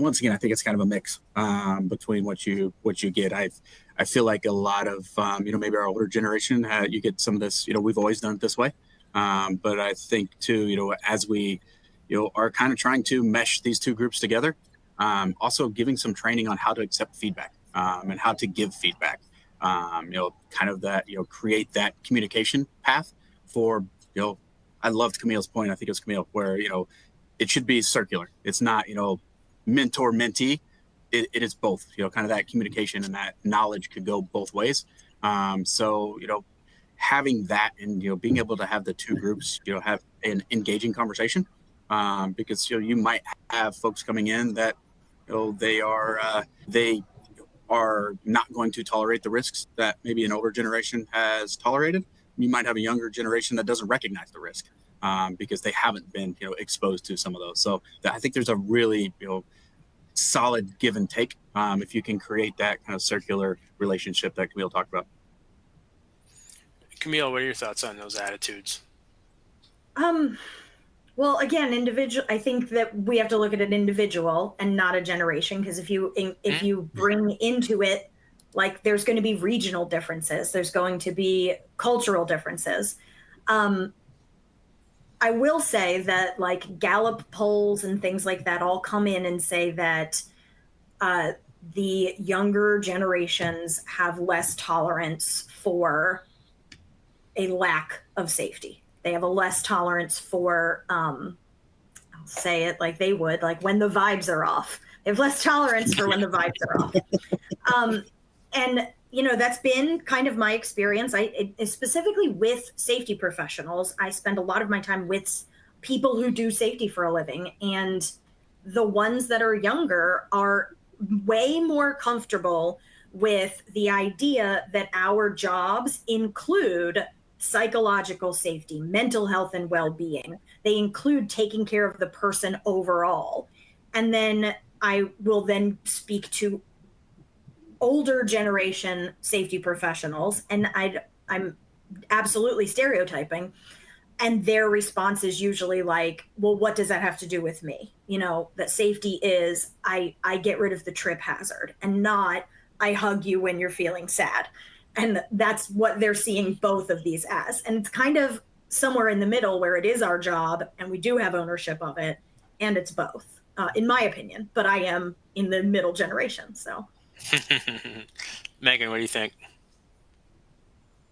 once again, I think it's kind of a mix between what you get. I feel like a lot of maybe our older generation, you get some of this. We've always done it this way, but I think too, as we are kind of trying to mesh these two groups together, also giving some training on how to accept feedback and how to give feedback. Kind of that create that communication path for I loved Camille's point. I think it was Camille where it should be circular. It's not mentor mentee. It is both. Kind of that communication and that knowledge could go both ways. So having that and being able to have the two groups have an engaging conversation, because you might have folks coming in that they are not going to tolerate the risks that maybe an older generation has tolerated. You might have a younger generation that doesn't recognize the risk because they haven't been exposed to some of those. So I think there's a really solid give and take if you can create that kind of circular relationship that Camille talked about. Camille, what are your thoughts on those attitudes? Well, again, individual. I think that we have to look at an individual and not a generation, because if you bring into it, like, there's going to be regional differences, there's going to be cultural differences. I will say that like Gallup polls and things like that all come in and say that the younger generations have less tolerance for a lack of safety. They have a less tolerance for, I'll say it like they would, like when the vibes are off. They have less tolerance for when the vibes are off. And, that's been kind of my experience. Specifically with safety professionals, I spend a lot of my time with people who do safety for a living. And the ones that are younger are way more comfortable with the idea that our jobs include psychological safety, mental health and well-being. They include taking care of the person overall. And then I will then speak to older generation safety professionals, and I'm absolutely stereotyping, and their response is usually like, well, what does that have to do with me? That safety is I get rid of the trip hazard, and not I hug you when you're feeling sad. And that's what they're seeing both of these as. And it's kind of somewhere in the middle where it is our job and we do have ownership of it, and it's both, in my opinion. But I am in the middle generation, so. Megan, what do you think?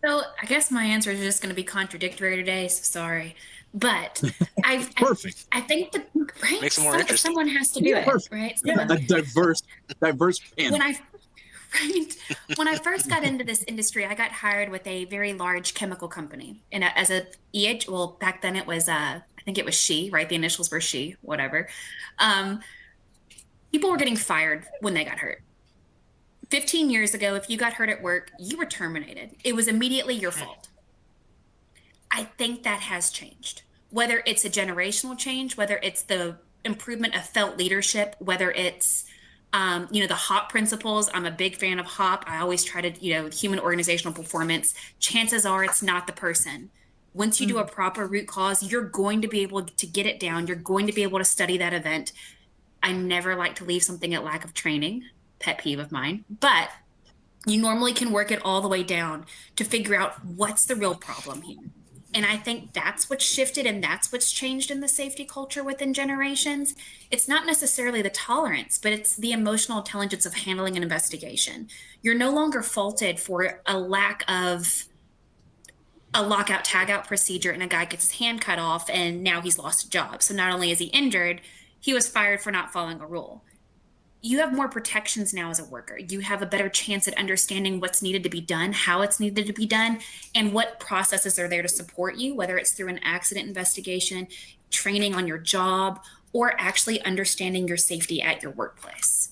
So I guess my answer is just going to be contradictory today, so sorry. But Perfect. I think that, right? Makes it more interesting. Someone has to do it, right? Yeah, a diverse panel. When I first got into this industry, I got hired with a very large chemical company, and as a well, back then it was I think it was SHE, right? The initials were SHE, whatever. People were getting fired when they got hurt. 15 years ago, if you got hurt at work, you were terminated. It was immediately your fault. I think that has changed. Whether it's a generational change, whether it's the improvement of felt leadership, whether it's the HOP principles. I'm a big fan of HOP. I always try to, human organizational performance. Chances are it's not the person. Once you do a proper root cause, you're going to be able to get it down. You're going to be able to study that event. I never like to leave something at lack of training, pet peeve of mine, but you normally can work it all the way down to figure out what's the real problem here. And I think that's what's shifted, and that's what's changed in the safety culture within generations. It's not necessarily the tolerance, but it's the emotional intelligence of handling an investigation. You're no longer faulted for a lack of a lockout tagout procedure and a guy gets his hand cut off and now he's lost a job. So not only is he injured, he was fired for not following a rule. You have more protections now as a worker. You have a better chance at understanding what's needed to be done, how it's needed to be done, and what processes are there to support you, whether it's through an accident investigation, training on your job, or actually understanding your safety at your workplace.